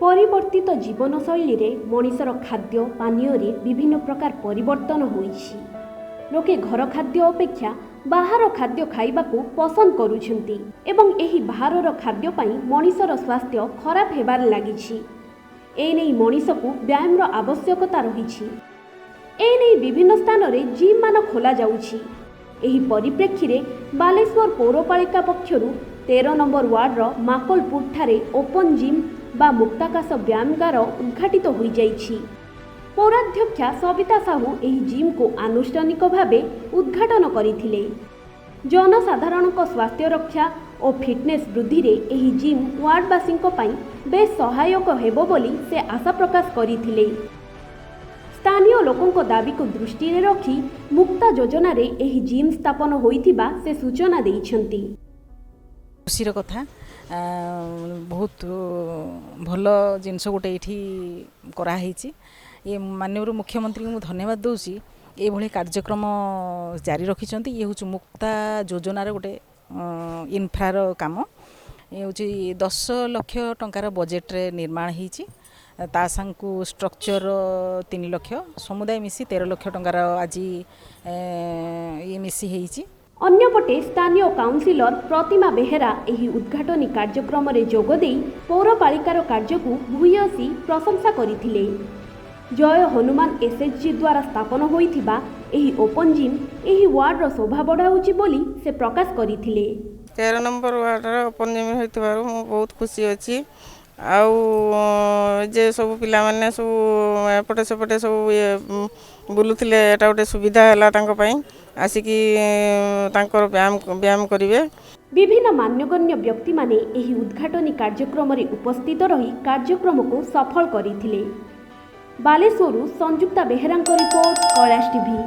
परिवर्तित जीवनशैली रे मनिषर खाद्य पानीय रे विभिन्न प्रकार परिवर्तन होइछि। लोके घर खाद्य अपेक्षा बाहर खाद्य खाइबाकू पसंद करूछंती एवं एही बाहरर खाद्य पई मनिषर स्वास्थ्य खराब हेबार लागिछि। एनै मनिषकू व्यायामर आवश्यकता रहिछि। एनै विभिन्न स्थान रे जिम मान खोला जाउछि। एही परिप्रेक्षी रे बालेश्वर पौरपालिका पक्षरु 13 नंबर वार्डर माकलपुर ठारे ओपन जिम बा मुक्ताकाश व्यायामगार उद्घाटित हो जाइछि। पौराध्यक्षा सविता साहू एही जिम को आनुष्ठानिक भावे उद्घाटन करथिले। जनसाधारण स्वास्थ्य रक्षा और फिटनेस वृद्धि रे एही जिम वार्डवासी बेस सहायक हेबो बोली से आशा प्रकाश करथिले। स्थानीय लोकों दाबी को दृष्टि रे रखी मुक्ता योजना रे एही जिम स्थापन होइथिबा से सूचना दैछंती। खुशीर कथा बहुत भल जिनस गोटे ये कराई। ये माननीय मुख्यमंत्री को धन्यवाद दूसरी ये कार्यक्रम जारी रखिंट। ये हूँ मुक्ता योजनार गोटे इनफ्रार काम। ये हूँ 10 लाख टंकार बजेट रे निर्माण होती। ता सांगू स्ट्रक्चर 3 लाख समुदाय मिसी 13 लाख टंकार आज ये मिसी होती। अन्यपटे स्थानीय काउंसिलर प्रतिमा बेहेरा एही उद्घाटनी कार्यक्रम रे जोग देई पौरपालिकार कार्य को भूयसी प्रशंसा करिथिले। जय हनुमान एसएचजी द्वारा स्थापन होइथिबा एही ओपन जिम एही वार्ड रो शोभा बढ़ाउची बोली से प्रकाश करिथिले। 13 नंबर वार्ड रो ओपन जिम होइथिबारु मु बहुत खुशी अछि। आउ जे सब पिला माने सब एपटे सेपटे सब बुलुथिले एटा गोटे सुविधा हैला तांको पई आसिकी तांकर व्यायाम करिवे। विभिन्न मान्यगण्य व्यक्ति माने एही उद्घाटनी कार्यक्रम रे उपस्थित रही कार्यक्रम को सफल करिथिले। बालेश्वरु संयुक्ता बेहेरांक रिपोर्ट कैलाश टीवी।